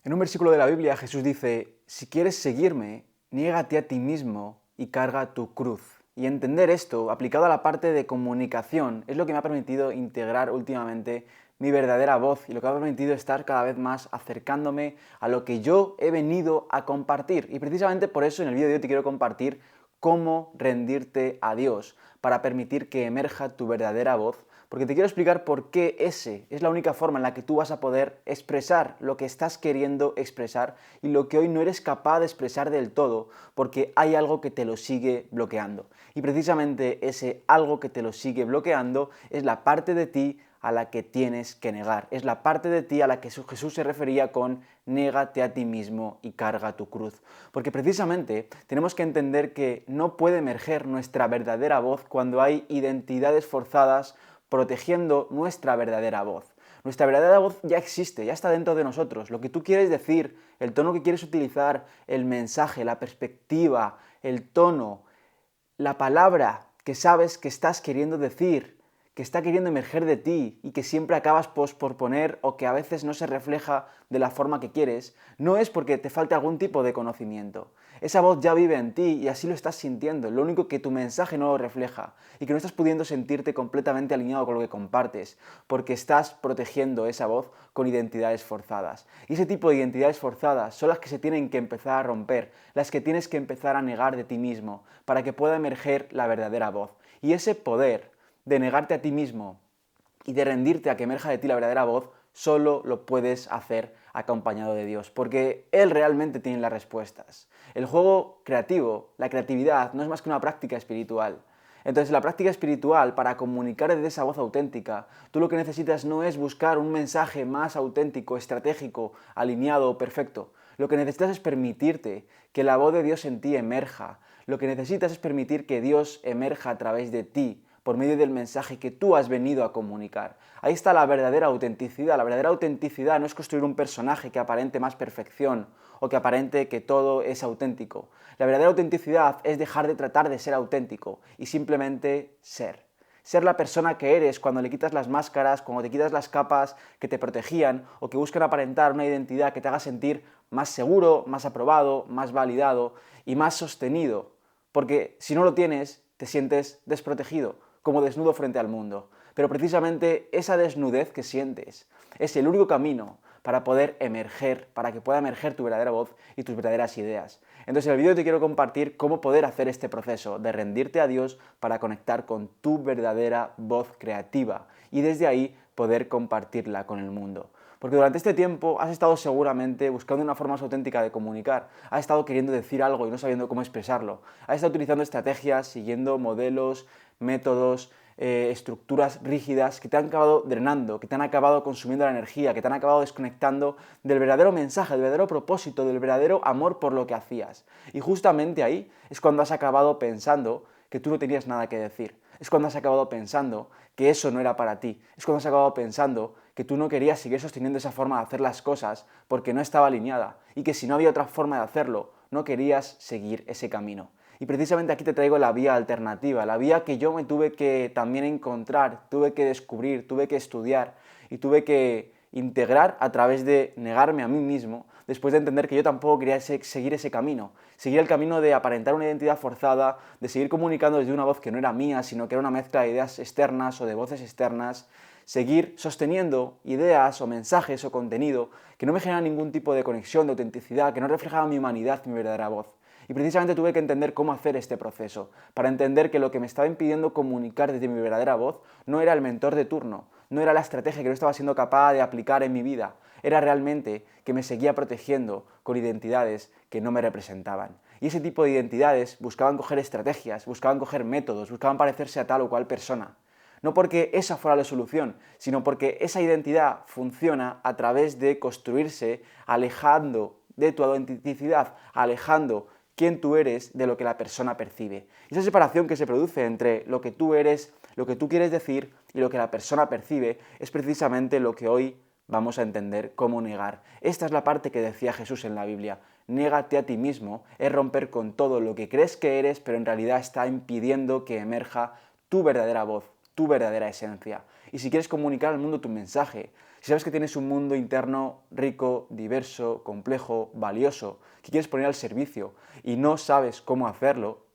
En un versículo de la Biblia Jesús dice, si quieres seguirme, niégate a ti mismo y carga tu cruz. Y entender esto, aplicado a la parte de comunicación, es lo que me ha permitido integrar últimamente mi verdadera voz y lo que me ha permitido estar cada vez más acercándome a lo que yo he venido a compartir. Y precisamente por eso en el vídeo de hoy te quiero compartir cómo rendirte a Dios para permitir que emerja tu verdadera voz, porque te quiero explicar por qué ese es la única forma en la que tú vas a poder expresar lo que estás queriendo expresar y lo que hoy no eres capaz de expresar del todo, porque hay algo que te lo sigue bloqueando. Y precisamente ese algo que te lo sigue bloqueando es la parte de ti a la que tienes que negar. Es la parte de ti a la que Jesús se refería con niégate a ti mismo y carga tu cruz. Porque precisamente tenemos que entender que no puede emerger nuestra verdadera voz cuando hay identidades forzadas protegiendo nuestra verdadera voz. Nuestra verdadera voz ya existe, ya está dentro de nosotros. Lo que tú quieres decir, el tono que quieres utilizar, el mensaje, la perspectiva, el tono, la palabra que sabes que estás queriendo decir, que está queriendo emerger de ti y que siempre acabas por poner o que a veces no se refleja de la forma que quieres, no es porque te falte algún tipo de conocimiento. Esa voz ya vive en ti y así lo estás sintiendo. Lo único que tu mensaje no lo refleja y que no estás pudiendo sentirte completamente alineado con lo que compartes, porque estás protegiendo esa voz con identidades forzadas. Y ese tipo de identidades forzadas son las que se tienen que empezar a romper, las que tienes que empezar a negar de ti mismo, para que pueda emerger la verdadera voz. Y ese poder de negarte a ti mismo y de rendirte a que emerja de ti la verdadera voz, solo lo puedes hacer acompañado de Dios, porque Él realmente tiene las respuestas. El juego creativo, la creatividad, no es más que una práctica espiritual. Entonces, la práctica espiritual, para comunicar desde esa voz auténtica, tú lo que necesitas no es buscar un mensaje más auténtico, estratégico, alineado, perfecto. Lo que necesitas es permitirte que la voz de Dios en ti emerja. Lo que necesitas es permitir que Dios emerja a través de ti, por medio del mensaje que tú has venido a comunicar. Ahí está la verdadera autenticidad. La verdadera autenticidad no es construir un personaje que aparente más perfección o que aparente que todo es auténtico. La verdadera autenticidad es dejar de tratar de ser auténtico y simplemente ser. Ser la persona que eres cuando le quitas las máscaras, cuando te quitas las capas que te protegían o que buscan aparentar una identidad que te haga sentir más seguro, más aprobado, más validado y más sostenido. Porque si no lo tienes, te sientes desprotegido, como desnudo frente al mundo. Pero precisamente esa desnudez que sientes es el único camino para poder emerger, para que pueda emerger tu verdadera voz y tus verdaderas ideas. Entonces en el vídeo te quiero compartir cómo poder hacer este proceso de rendirte a Dios para conectar con tu verdadera voz creativa y desde ahí poder compartirla con el mundo. Porque durante este tiempo has estado seguramente buscando una forma más auténtica de comunicar, has estado queriendo decir algo y no sabiendo cómo expresarlo, has estado utilizando estrategias, siguiendo modelos, métodos, estructuras rígidas que te han acabado drenando, que te han acabado consumiendo la energía, que te han acabado desconectando del verdadero mensaje, del verdadero propósito, del verdadero amor por lo que hacías. Y justamente ahí es cuando has acabado pensando que tú no tenías nada que decir. Es cuando has acabado pensando que eso no era para ti. Es cuando has acabado pensando que tú no querías seguir sosteniendo esa forma de hacer las cosas porque no estaba alineada y que si no había otra forma de hacerlo, no querías seguir ese camino. Y precisamente aquí te traigo la vía alternativa, la vía que yo me tuve que también encontrar, tuve que descubrir, tuve que estudiar y tuve que integrar a través de negarme a mí mismo, después de entender que yo tampoco quería seguir ese camino, seguir el camino de aparentar una identidad forzada, de seguir comunicando desde una voz que no era mía, sino que era una mezcla de ideas externas o de voces externas, seguir sosteniendo ideas o mensajes o contenido que no me generan ningún tipo de conexión, de autenticidad, que no reflejaban mi humanidad, mi verdadera voz. Y precisamente tuve que entender cómo hacer este proceso, para entender que lo que me estaba impidiendo comunicar desde mi verdadera voz no era el mentor de turno, no era la estrategia que no estaba siendo capaz de aplicar en mi vida, era realmente que me seguía protegiendo con identidades que no me representaban. Y ese tipo de identidades buscaban coger estrategias, buscaban coger métodos, buscaban parecerse a tal o cual persona. No porque esa fuera la solución, sino porque esa identidad funciona a través de construirse alejando de tu autenticidad, alejando quién tú eres de lo que la persona percibe. Y esa separación que se produce entre lo que tú eres, lo que tú quieres decir y lo que la persona percibe es precisamente lo que hoy vamos a entender cómo negar. Esta es la parte que decía Jesús en la Biblia. Niégate a ti mismo es romper con todo lo que crees que eres, pero en realidad está impidiendo que emerja tu verdadera voz, tu verdadera esencia. Y si quieres comunicar al mundo tu mensaje, si sabes que tienes un mundo interno rico, diverso, complejo, valioso, que quieres poner al servicio y no sabes cómo hacerlo,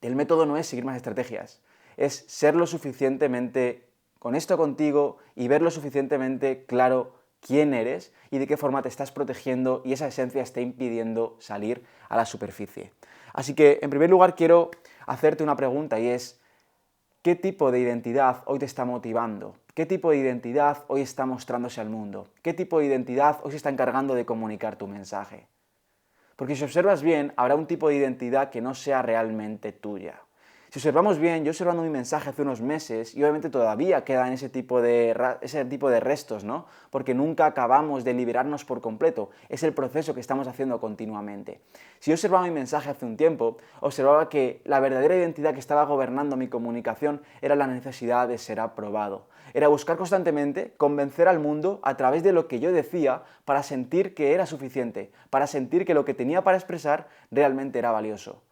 el método no es seguir más estrategias, es ser lo suficientemente honesto contigo y ver lo suficientemente claro quién eres y de qué forma te estás protegiendo y esa esencia está impidiendo salir a la superficie. Así que, en primer lugar, quiero hacerte una pregunta y es, ¿qué tipo de identidad hoy te está motivando? ¿Qué tipo de identidad hoy está mostrándose al mundo? ¿Qué tipo de identidad hoy se está encargando de comunicar tu mensaje? Porque si observas bien, habrá un tipo de identidad que no sea realmente tuya. Si observamos bien, yo observando mi mensaje hace unos meses, y obviamente todavía quedan ese tipo de restos, ¿no? Porque nunca acabamos de liberarnos por completo. Es el proceso que estamos haciendo continuamente. Si yo observaba mi mensaje hace un tiempo, observaba que la verdadera identidad que estaba gobernando mi comunicación era la necesidad de ser aprobado. Era buscar constantemente convencer al mundo a través de lo que yo decía para sentir que era suficiente, para sentir que lo que tenía para expresar realmente era valioso.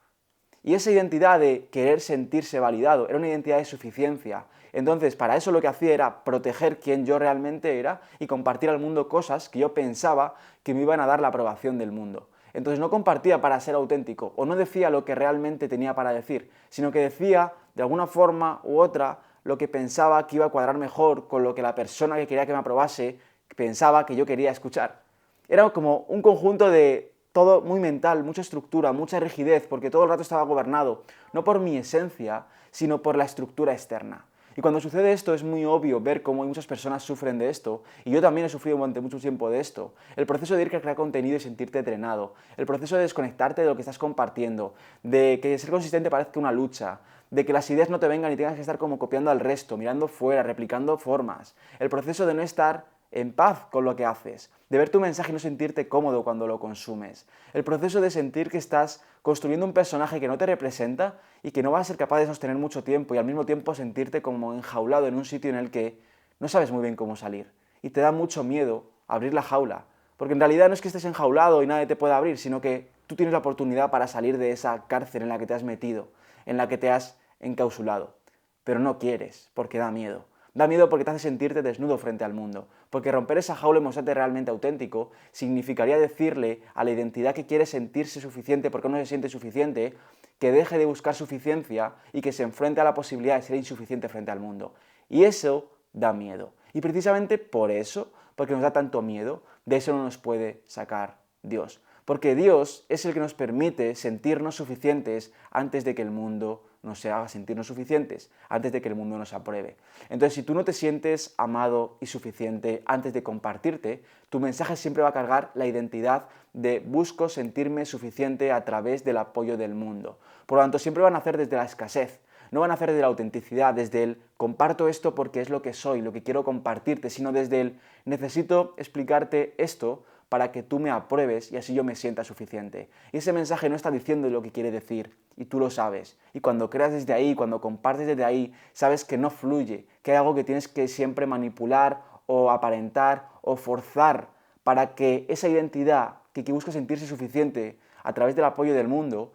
Y esa identidad de querer sentirse validado era una identidad de suficiencia. Entonces, para eso lo que hacía era proteger quién yo realmente era y compartir al mundo cosas que yo pensaba que me iban a dar la aprobación del mundo. Entonces no compartía para ser auténtico o no decía lo que realmente tenía para decir, sino que decía de alguna forma u otra lo que pensaba que iba a cuadrar mejor con lo que la persona que quería que me aprobase pensaba que yo quería escuchar. Era como un conjunto de todo muy mental, mucha estructura, mucha rigidez, porque todo el rato estaba gobernado, no por mi esencia, sino por la estructura externa. Y cuando sucede esto es muy obvio ver cómo muchas personas sufren de esto, y yo también he sufrido durante mucho tiempo de esto. El proceso de ir a crear contenido y sentirte drenado, el proceso de desconectarte de lo que estás compartiendo, de que ser consistente parezca una lucha, de que las ideas no te vengan y tengas que estar como copiando al resto, mirando fuera, replicando formas, el proceso de no estar en paz con lo que haces, de ver tu mensaje y no sentirte cómodo cuando lo consumes, el proceso de sentir que estás construyendo un personaje que no te representa y que no vas a ser capaz de sostener mucho tiempo y al mismo tiempo sentirte como enjaulado en un sitio en el que no sabes muy bien cómo salir y te da mucho miedo abrir la jaula, porque en realidad no es que estés enjaulado y nadie te pueda abrir, sino que tú tienes la oportunidad para salir de esa cárcel en la que te has metido, en la que te has encausulado, pero no quieres porque da miedo. Da miedo porque te hace sentirte desnudo frente al mundo, porque romper esa jaula y mostrarte realmente auténtico significaría decirle a la identidad que quiere sentirse suficiente porque no se siente suficiente, que deje de buscar suficiencia y que se enfrente a la posibilidad de ser insuficiente frente al mundo. Y eso da miedo. Y precisamente por eso, porque nos da tanto miedo, de eso no nos puede sacar Dios. Porque Dios es el que nos permite sentirnos suficientes antes de que el mundo nos haga sentirnos suficientes, antes de que el mundo nos apruebe. Entonces, si tú no te sientes amado y suficiente antes de compartirte, tu mensaje siempre va a cargar la identidad de busco sentirme suficiente a través del apoyo del mundo. Por lo tanto, siempre van a hacer desde la escasez, no van a hacer desde la autenticidad, desde el comparto esto porque es lo que soy, lo que quiero compartirte, sino desde el necesito explicarte esto para que tú me apruebes y así yo me sienta suficiente. Y ese mensaje no está diciendo lo que quiere decir, y tú lo sabes. Y cuando creas desde ahí, cuando compartes desde ahí, sabes que no fluye, que hay algo que tienes que siempre manipular o aparentar o forzar para que esa identidad que busca sentirse suficiente a través del apoyo del mundo,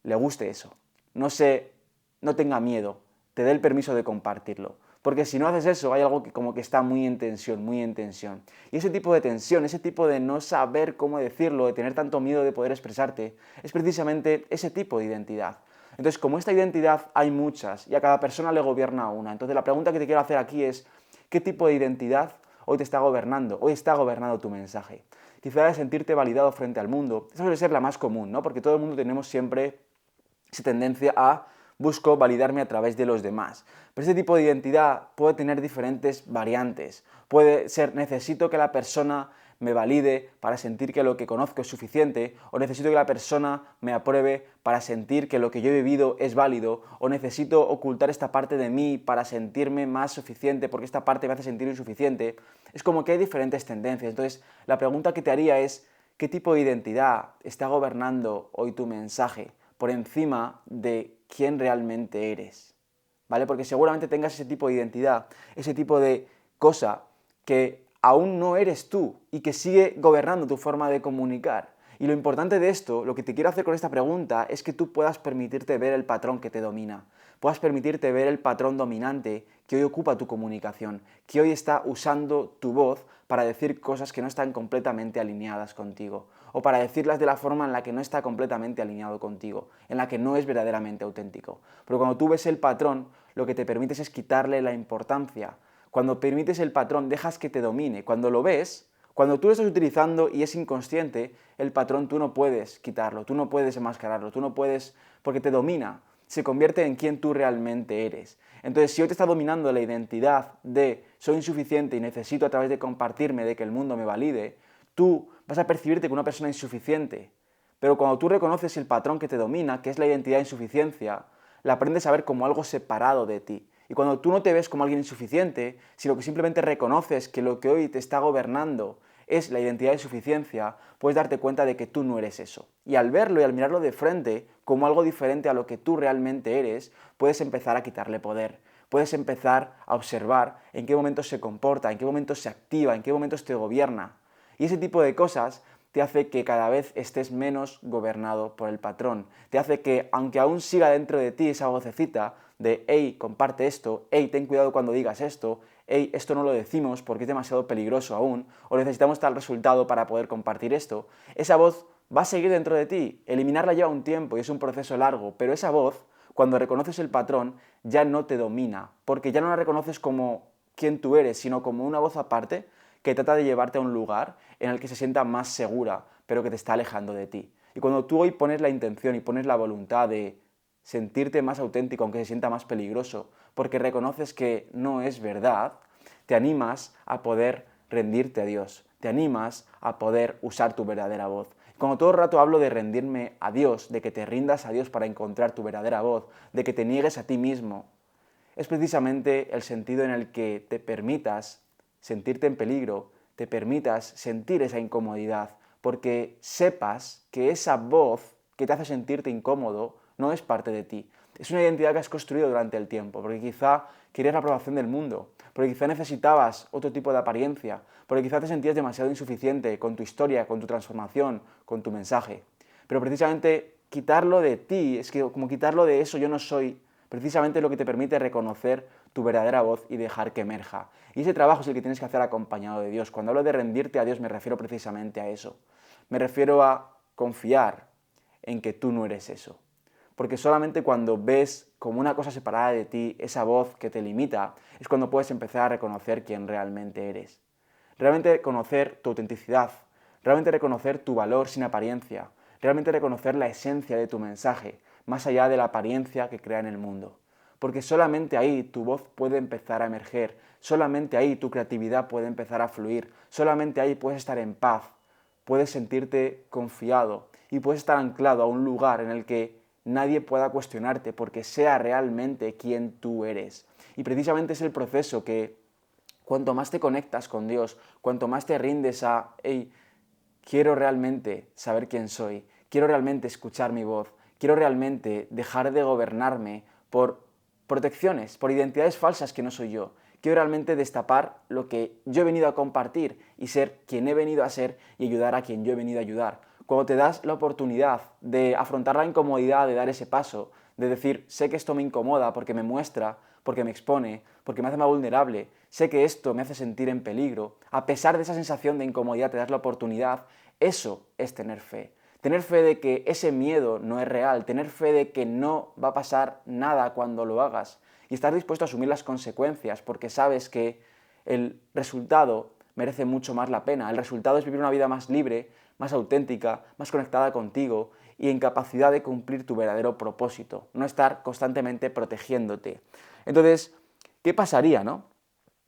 le guste eso. No tenga miedo, te dé el permiso de compartirlo. Porque si no haces eso, hay algo que como que está muy en tensión, muy en tensión. Y ese tipo de tensión, ese tipo de no saber cómo decirlo, de tener tanto miedo de poder expresarte, es precisamente ese tipo de identidad. Entonces, como esta identidad hay muchas y a cada persona le gobierna una, entonces la pregunta que te quiero hacer aquí es, ¿qué tipo de identidad hoy te está gobernando? Hoy está gobernando tu mensaje. Quizá de sentirte validado frente al mundo. Esa suele ser la más común, ¿no? Porque todo el mundo tenemos siempre esa tendencia a busco validarme a través de los demás. Pero este tipo de identidad puede tener diferentes variantes. Puede ser necesito que la persona me valide para sentir que lo que conozco es suficiente, o necesito que la persona me apruebe para sentir que lo que yo he vivido es válido, o necesito ocultar esta parte de mí para sentirme más suficiente porque esta parte me hace sentir insuficiente. Es como que hay diferentes tendencias. Entonces, la pregunta que te haría es, ¿qué tipo de identidad está gobernando hoy tu mensaje por encima de quién realmente eres? ¿Vale? Porque seguramente tengas ese tipo de identidad, ese tipo de cosa que aún no eres tú y que sigue gobernando tu forma de comunicar. Y lo importante de esto, lo que te quiero hacer con esta pregunta, es que tú puedas permitirte ver el patrón que te domina. puedas permitirte ver el patrón dominante que hoy ocupa tu comunicación, que hoy está usando tu voz para decir cosas que no están completamente alineadas contigo, o para decirlas de la forma en la que no está completamente alineado contigo, en la que no es verdaderamente auténtico. Pero cuando tú ves el patrón, lo que te permites es quitarle la importancia. Cuando permites el patrón, dejas que te domine. Cuando lo ves, cuando tú lo estás utilizando y es inconsciente, el patrón tú no puedes quitarlo, tú no puedes enmascararlo, tú no puedes, porque te domina, se convierte en quien tú realmente eres. Entonces, si hoy te está dominando la identidad de soy insuficiente y necesito a través de compartirme, de que el mundo me valide, tú vas a percibirte como una persona insuficiente. Pero cuando tú reconoces el patrón que te domina, que es la identidad de insuficiencia, la aprendes a ver como algo separado de ti. Y cuando tú no te ves como alguien insuficiente, sino que simplemente reconoces que lo que hoy te está gobernando es la identidad de suficiencia, puedes darte cuenta de que tú no eres eso. Y al verlo y al mirarlo de frente como algo diferente a lo que tú realmente eres, puedes empezar a quitarle poder. Puedes empezar a observar en qué momentos se comporta, en qué momentos se activa, en qué momentos te gobierna. Y ese tipo de cosas te hace que cada vez estés menos gobernado por el patrón. Te hace que, aunque aún siga dentro de ti esa vocecita de hey, comparte esto, hey, ten cuidado cuando digas esto, hey, esto no lo decimos porque es demasiado peligroso aún, o necesitamos tal resultado para poder compartir esto, esa voz va a seguir dentro de ti. Eliminarla lleva un tiempo y es un proceso largo, pero esa voz, cuando reconoces el patrón, ya no te domina, porque ya no la reconoces como quien tú eres, sino como una voz aparte que trata de llevarte a un lugar en el que se sienta más segura, pero que te está alejando de ti. Y cuando tú hoy pones la intención y pones la voluntad de sentirte más auténtico, aunque se sienta más peligroso, porque reconoces que no es verdad, te animas a poder rendirte a Dios, te animas a poder usar tu verdadera voz. Cuando todo el rato hablo de rendirme a Dios, de que te rindas a Dios para encontrar tu verdadera voz, de que te niegues a ti mismo, es precisamente el sentido en el que te permitas sentirte en peligro, te permitas sentir esa incomodidad, porque sepas que esa voz que te hace sentirte incómodo no es parte de ti. Es una identidad que has construido durante el tiempo, porque quizá querías la aprobación del mundo, porque quizá necesitabas otro tipo de apariencia, porque quizá te sentías demasiado insuficiente con tu historia, con tu transformación, con tu mensaje. Pero precisamente quitarlo de ti, es que como quitarlo de eso yo no soy, precisamente lo que te permite reconocer tu verdadera voz y dejar que emerja. Y ese trabajo es el que tienes que hacer acompañado de Dios. Cuando hablo de rendirte a Dios me refiero precisamente a eso. Me refiero a confiar en que tú no eres eso. Porque solamente cuando ves como una cosa separada de ti, esa voz que te limita, es cuando puedes empezar a reconocer quién realmente eres. Realmente conocer tu autenticidad, realmente reconocer tu valor sin apariencia, realmente reconocer la esencia de tu mensaje, más allá de la apariencia que crea en el mundo. Porque solamente ahí tu voz puede empezar a emerger, solamente ahí tu creatividad puede empezar a fluir, solamente ahí puedes estar en paz, puedes sentirte confiado y puedes estar anclado a un lugar en el que nadie pueda cuestionarte porque sea realmente quien tú eres. Y precisamente es el proceso que cuanto más te conectas con Dios, cuanto más te rindes a, hey, quiero realmente saber quién soy, quiero realmente escuchar mi voz, quiero realmente dejar de gobernarme por protecciones, por identidades falsas que no soy yo. Quiero realmente destapar lo que yo he venido a compartir y ser quien he venido a ser y ayudar a quien yo he venido a ayudar. Cuando te das la oportunidad de afrontar la incomodidad de dar ese paso, de decir, sé que esto me incomoda porque me muestra, porque me expone, porque me hace más vulnerable, sé que esto me hace sentir en peligro, a pesar de esa sensación de incomodidad te das la oportunidad, eso es tener fe. Tener fe de que ese miedo no es real, tener fe de que no va a pasar nada cuando lo hagas y estar dispuesto a asumir las consecuencias porque sabes que el resultado merece mucho más la pena. El resultado es vivir una vida más libre, más auténtica, más conectada contigo y en capacidad de cumplir tu verdadero propósito, no estar constantemente protegiéndote. Entonces, ¿qué pasaría, no?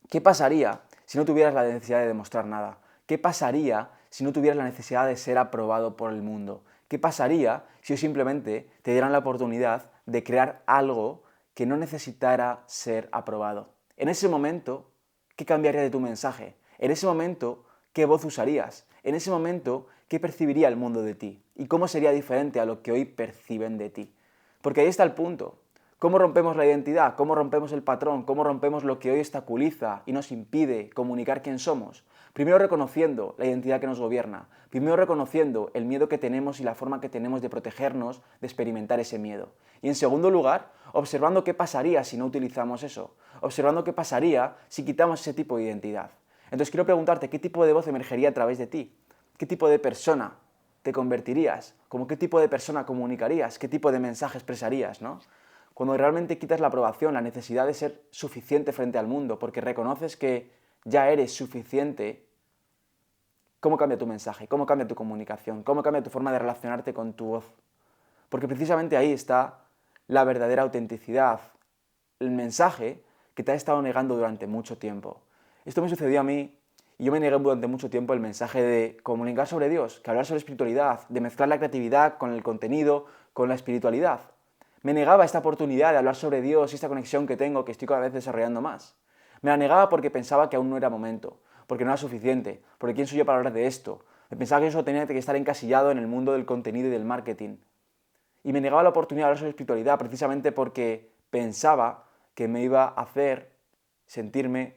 ¿Qué pasaría si no tuvieras la necesidad de demostrar nada? ¿Qué pasaría si no tuvieras la necesidad de ser aprobado por el mundo? ¿Qué pasaría si hoy simplemente te dieran la oportunidad de crear algo que no necesitara ser aprobado? En ese momento, ¿qué cambiaría de tu mensaje? En ese momento, ¿qué voz usarías? En ese momento, ¿qué percibiría el mundo de ti? ¿Y cómo sería diferente a lo que hoy perciben de ti? Porque ahí está el punto. ¿Cómo rompemos la identidad? ¿Cómo rompemos el patrón? ¿Cómo rompemos lo que hoy obstaculiza y nos impide comunicar quién somos? Primero reconociendo la identidad que nos gobierna. Primero reconociendo el miedo que tenemos y la forma que tenemos de protegernos, de experimentar ese miedo. Y en segundo lugar, observando qué pasaría si no utilizamos eso. Observando qué pasaría si quitamos ese tipo de identidad. Entonces quiero preguntarte, ¿qué tipo de voz emergería a través de ti? ¿Qué tipo de persona te convertirías? ¿Cómo qué tipo de persona comunicarías? ¿Qué tipo de mensaje expresarías, ¿no? Cuando realmente quitas la aprobación, la necesidad de ser suficiente frente al mundo, porque reconoces que ya eres suficiente, ¿cómo cambia tu mensaje? ¿Cómo cambia tu comunicación? ¿Cómo cambia tu forma de relacionarte con tu voz? Porque precisamente ahí está la verdadera autenticidad, el mensaje que te ha estado negando durante mucho tiempo. Esto me sucedió a mí y yo me negué durante mucho tiempo el mensaje de comunicar sobre Dios, que hablar sobre espiritualidad, de mezclar la creatividad con el contenido, con la espiritualidad. Me negaba esta oportunidad de hablar sobre Dios y esta conexión que tengo, que estoy cada vez desarrollando más. Me la negaba porque pensaba que aún no era momento, porque no era suficiente, porque quién soy yo para hablar de esto. Me pensaba que eso tenía que estar encasillado en el mundo del contenido y del marketing. Y me negaba la oportunidad de hablar sobre espiritualidad precisamente porque pensaba que me iba a hacer sentirme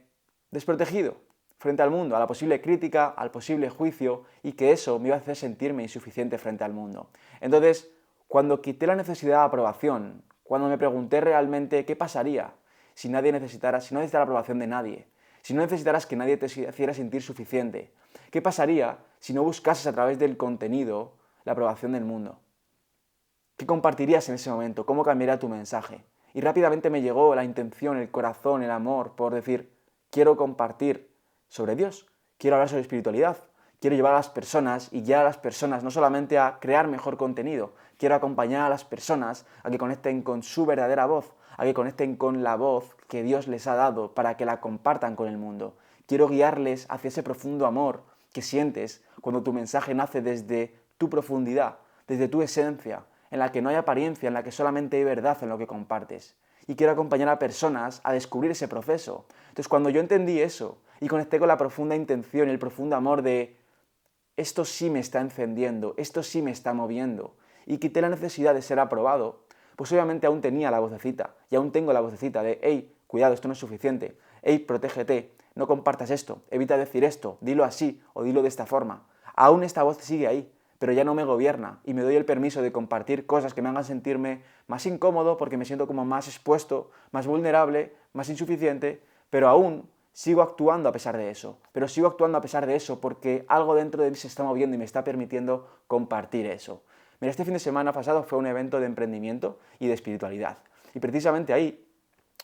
desprotegido frente al mundo, a la posible crítica, al posible juicio, y que eso me iba a hacer sentirme insuficiente frente al mundo. Entonces, cuando quité la necesidad de aprobación, cuando me pregunté realmente qué pasaría si nadie necesitara, si no necesitara la aprobación de nadie, si no necesitaras que nadie te hiciera sentir suficiente, qué pasaría si no buscases a través del contenido la aprobación del mundo. ¿Qué compartirías en ese momento? ¿Cómo cambiaría tu mensaje? Y rápidamente me llegó la intención, el corazón, el amor por decir, quiero compartir sobre Dios, quiero hablar sobre espiritualidad, quiero llevar a las personas y guiar a las personas no solamente a crear mejor contenido, quiero acompañar a las personas a que conecten con su verdadera voz, a que conecten con la voz que Dios les ha dado para que la compartan con el mundo. Quiero guiarles hacia ese profundo amor que sientes cuando tu mensaje nace desde tu profundidad, desde tu esencia, en la que no hay apariencia, en la que solamente hay verdad en lo que compartes. Y quiero acompañar a personas a descubrir ese proceso. Entonces, cuando yo entendí eso y conecté con la profunda intención y el profundo amor de esto sí me está encendiendo, esto sí me está moviendo, y quité la necesidad de ser aprobado, pues obviamente aún tenía la vocecita, y aún tengo la vocecita de, hey, cuidado, esto no es suficiente, hey, protégete, no compartas esto, evita decir esto, dilo así o dilo de esta forma. Aún esta voz sigue ahí, pero ya no me gobierna y me doy el permiso de compartir cosas que me hagan sentirme más incómodo porque me siento como más expuesto, más vulnerable, más insuficiente, pero aún sigo actuando a pesar de eso. Pero sigo actuando a pesar de eso porque algo dentro de mí se está moviendo y me está permitiendo compartir eso. Mira, este fin de semana pasado fue un evento de emprendimiento y de espiritualidad. Y precisamente ahí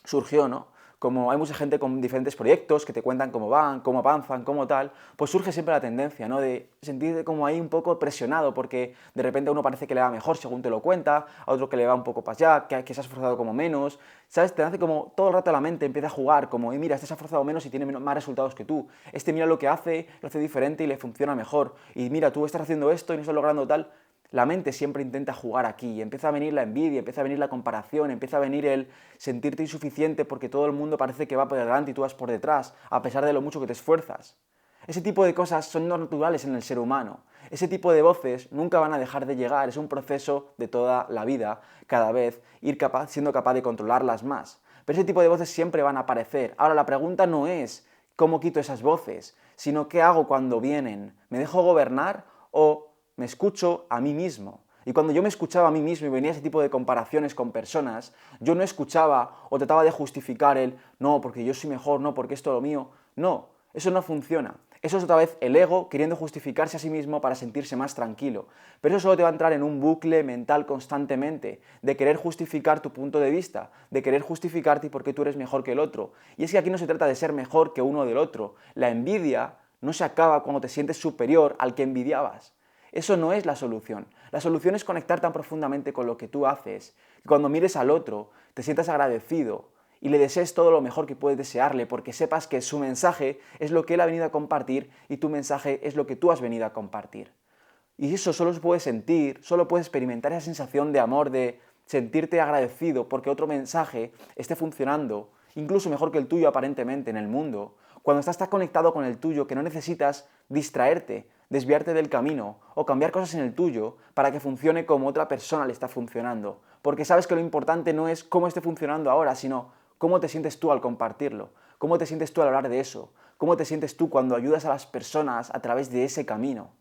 surgió, ¿no? Como hay mucha gente con diferentes proyectos que te cuentan cómo van, cómo avanzan, cómo tal, pues surge siempre la tendencia, ¿no? De sentirte como ahí un poco presionado porque de repente a uno parece que le va mejor según te lo cuenta, a otro que le va un poco para allá, que se ha esforzado como menos, ¿sabes? Te hace como todo el rato la mente empieza a jugar como, mira, este se ha esforzado menos y tiene más resultados que tú, este mira lo hace diferente y le funciona mejor, y mira, tú estás haciendo esto y no estás logrando tal. La mente siempre intenta jugar aquí y empieza a venir la envidia, empieza a venir la comparación, empieza a venir el sentirte insuficiente porque todo el mundo parece que va por delante y tú vas por detrás, a pesar de lo mucho que te esfuerzas. Ese tipo de cosas son no naturales en el ser humano. Ese tipo de voces nunca van a dejar de llegar, es un proceso de toda la vida, cada vez siendo capaz de controlarlas más. Pero ese tipo de voces siempre van a aparecer. Ahora la pregunta no es cómo quito esas voces, sino qué hago cuando vienen. ¿Me dejo gobernar o me escucho a mí mismo? Y cuando yo me escuchaba a mí mismo y venía ese tipo de comparaciones con personas, yo no escuchaba o trataba de justificar el no, porque yo soy mejor, no, porque esto es lo mío. No, eso no funciona. Eso es otra vez el ego queriendo justificarse a sí mismo para sentirse más tranquilo. Pero eso solo te va a entrar en un bucle mental constantemente, de querer justificar tu punto de vista, de querer justificarte y por qué tú eres mejor que el otro. Y es que aquí no se trata de ser mejor que uno del otro. La envidia no se acaba cuando te sientes superior al que envidiabas. Eso no es la solución. La solución es conectar tan profundamente con lo que tú haces, que cuando mires al otro te sientas agradecido y le desees todo lo mejor que puedes desearle, porque sepas que su mensaje es lo que él ha venido a compartir y tu mensaje es lo que tú has venido a compartir. Y eso solo se puede sentir, solo puedes experimentar esa sensación de amor, de sentirte agradecido porque otro mensaje esté funcionando, incluso mejor que el tuyo aparentemente en el mundo, cuando estás tan conectado con el tuyo que no necesitas distraerte, desviarte del camino o cambiar cosas en el tuyo para que funcione como otra persona le está funcionando. Porque sabes que lo importante no es cómo esté funcionando ahora, sino cómo te sientes tú al compartirlo, cómo te sientes tú al hablar de eso, ¿Cómo te sientes tú cuando ayudas a las personas a través de ese camino?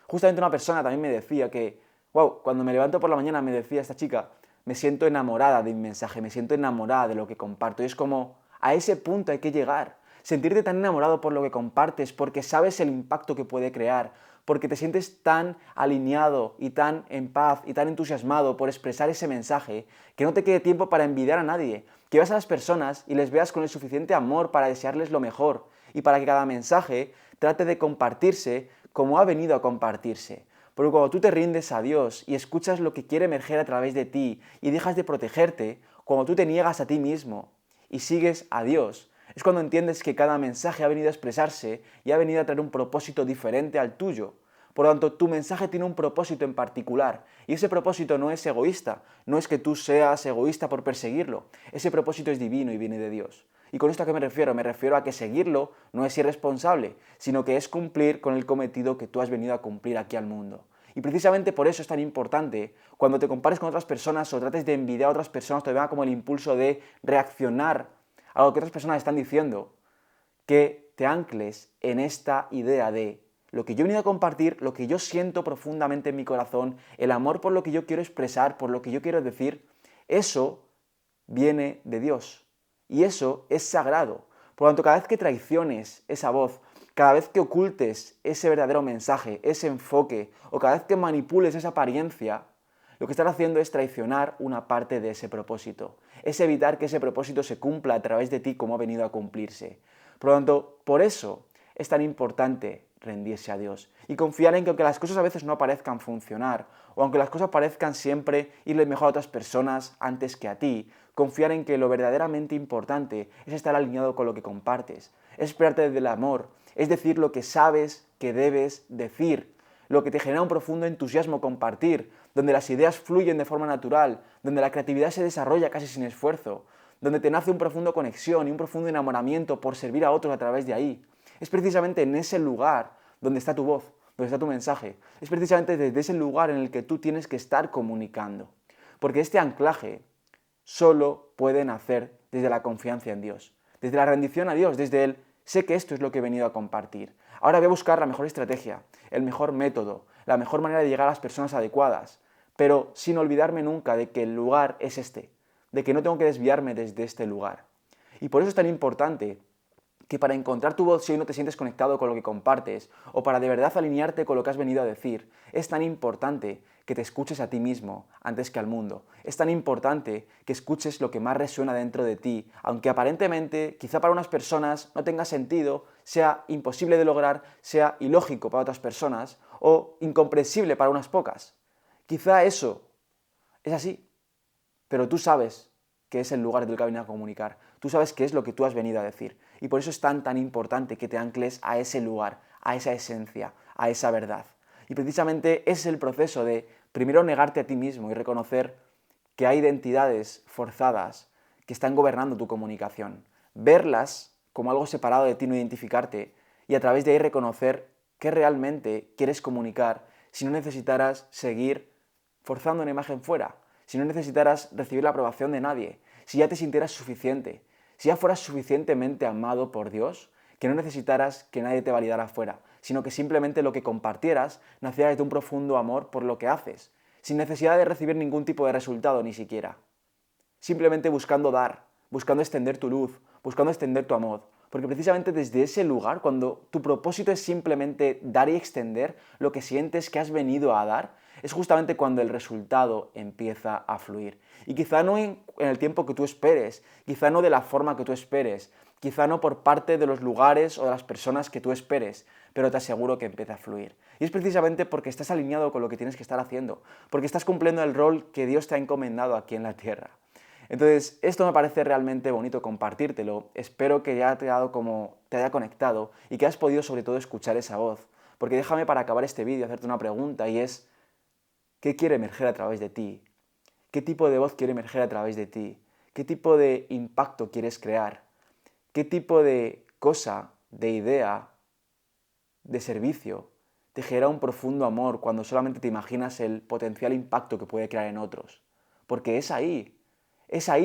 Justamente una persona también me decía que, wow, cuando me levanto por la mañana me decía esta chica, me siento enamorada de mi mensaje, me siento enamorada de lo que comparto. Y es como, a ese punto hay que llegar. Sentirte tan enamorado por lo que compartes, porque sabes el impacto que puede crear, porque te sientes tan alineado y tan en paz y tan entusiasmado por expresar ese mensaje, que no te quede tiempo para envidiar a nadie, que veas a las personas y les veas con el suficiente amor para desearles lo mejor y para que cada mensaje trate de compartirse como ha venido a compartirse. Porque cuando tú te rindes a Dios y escuchas lo que quiere emerger a través de ti y dejas de protegerte, cuando tú te niegas a ti mismo y sigues a Dios, es cuando entiendes que cada mensaje ha venido a expresarse y ha venido a traer un propósito diferente al tuyo. Por lo tanto, tu mensaje tiene un propósito en particular y ese propósito no es egoísta, no es que tú seas egoísta por perseguirlo, ese propósito es divino y viene de Dios. ¿Y con esto a qué me refiero? Me refiero a que seguirlo no es irresponsable, sino que es cumplir con el cometido que tú has venido a cumplir aquí al mundo. Y precisamente por eso es tan importante, cuando te compares con otras personas o trates de envidiar a otras personas, te venga como el impulso de reaccionar a lo que otras personas están diciendo, que te ancles en esta idea de lo que yo he venido a compartir, lo que yo siento profundamente en mi corazón, el amor por lo que yo quiero expresar, por lo que yo quiero decir, eso viene de Dios. Y eso es sagrado. Por lo tanto, cada vez que traiciones esa voz, cada vez que ocultes ese verdadero mensaje, ese enfoque, o cada vez que manipules esa apariencia, lo que estás haciendo es traicionar una parte de ese propósito. Es evitar que ese propósito se cumpla a través de ti como ha venido a cumplirse. Por lo tanto, por eso es tan importante rendirse a Dios y confiar en que aunque las cosas a veces no parezcan funcionar, o aunque las cosas parezcan siempre irle mejor a otras personas antes que a ti, confiar en que lo verdaderamente importante es estar alineado con lo que compartes, es esperarte del amor, es decir lo que sabes que debes decir, lo que te genera un profundo entusiasmo compartir, donde las ideas fluyen de forma natural, donde la creatividad se desarrolla casi sin esfuerzo, donde te nace un profundo conexión y un profundo enamoramiento por servir a otros a través de ahí. Es precisamente en ese lugar donde está tu voz, donde está tu mensaje. Es precisamente desde ese lugar en el que tú tienes que estar comunicando. Porque este anclaje solo puede nacer desde la confianza en Dios, desde la rendición a Dios, desde el sé que esto es lo que he venido a compartir. Ahora voy a buscar la mejor estrategia, el mejor método, la mejor manera de llegar a las personas adecuadas, pero sin olvidarme nunca de que el lugar es este, de que no tengo que desviarme desde este lugar. Y por eso es tan importante que para encontrar tu voz si hoy no te sientes conectado con lo que compartes o para de verdad alinearte con lo que has venido a decir, es tan importante que te escuches a ti mismo antes que al mundo. Es tan importante que escuches lo que más resuena dentro de ti, aunque aparentemente, quizá para unas personas no tenga sentido, sea imposible de lograr, sea ilógico para otras personas o incomprensible para unas pocas. Quizá eso es así, pero tú sabes que es el lugar del que has venido a comunicar. Tú sabes qué es lo que tú has venido a decir. Y por eso es tan importante que te ancles a ese lugar, a esa esencia, a esa verdad. Y precisamente es el proceso de primero negarte a ti mismo y reconocer que hay identidades forzadas que están gobernando tu comunicación. Verlas como algo separado de ti, no identificarte, y a través de ahí reconocer qué realmente quieres comunicar si no necesitaras seguir forzando una imagen fuera, si no necesitaras recibir la aprobación de nadie, si ya te sintieras suficiente, si ya fueras suficientemente amado por Dios, que no necesitaras que nadie te validara fuera, sino que simplemente lo que compartieras naciera desde un profundo amor por lo que haces, sin necesidad de recibir ningún tipo de resultado ni siquiera. Simplemente buscando dar, buscando extender tu luz, buscando extender tu amor. Porque precisamente desde ese lugar, cuando tu propósito es simplemente dar y extender lo que sientes que has venido a dar, es justamente cuando el resultado empieza a fluir. Y quizá no en el tiempo que tú esperes, quizá no de la forma que tú esperes, quizá no por parte de los lugares o de las personas que tú esperes, pero te aseguro que empieza a fluir. Y es precisamente porque estás alineado con lo que tienes que estar haciendo, porque estás cumpliendo el rol que Dios te ha encomendado aquí en la tierra. Entonces, esto me parece realmente bonito compartírtelo. Espero que ya te haya conectado y que hayas podido sobre todo escuchar esa voz. Porque déjame para acabar este vídeo hacerte una pregunta y es, ¿qué quiere emerger a través de ti? ¿Qué tipo de voz quiere emerger a través de ti? ¿Qué tipo de impacto quieres crear? ¿Qué tipo de cosa, de idea, de servicio te genera un profundo amor cuando solamente te imaginas el potencial impacto que puede crear en otros? Porque es ahí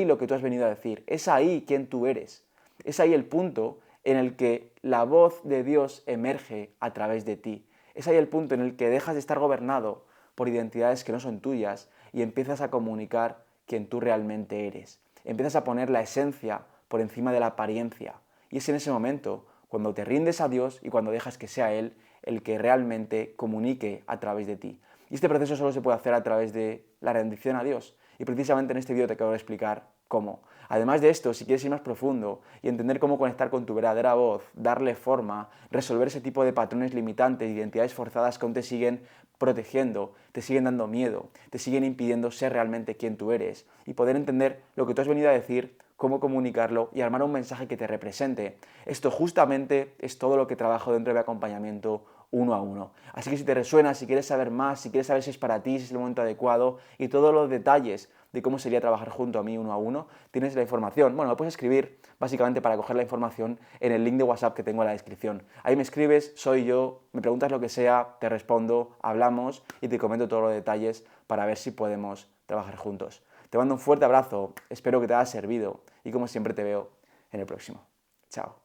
lo que tú has venido a decir, es ahí quien tú eres, es ahí el punto en el que la voz de Dios emerge a través de ti. Es ahí el punto en el que dejas de estar gobernado por identidades que no son tuyas y empiezas a comunicar quién tú realmente eres. Empiezas a poner la esencia por encima de la apariencia. Y es en ese momento cuando te rindes a Dios y cuando dejas que sea Él el que realmente comunique a través de ti. Y este proceso solo se puede hacer a través de la rendición a Dios. Y precisamente en este vídeo te acabo de explicar cómo. Además de esto, si quieres ir más profundo y entender cómo conectar con tu verdadera voz, darle forma, resolver ese tipo de patrones limitantes, identidades forzadas que aún te siguen protegiendo, te siguen dando miedo, te siguen impidiendo ser realmente quien tú eres y poder entender lo que tú has venido a decir, cómo comunicarlo y armar un mensaje que te represente. Esto justamente es todo lo que trabajo dentro de mi acompañamiento uno a uno. Así que si te resuena, si quieres saber más, si quieres saber si es para ti, si es el momento adecuado y todos los detalles de cómo sería trabajar junto a mí uno a uno, tienes la información. Bueno, lo puedes escribir básicamente para coger la información en el link de WhatsApp que tengo en la descripción. Ahí me escribes, soy yo, me preguntas lo que sea, te respondo, hablamos y te comento todos los detalles para ver si podemos trabajar juntos. Te mando un fuerte abrazo, espero que te haya servido y como siempre te veo en el próximo. Chao.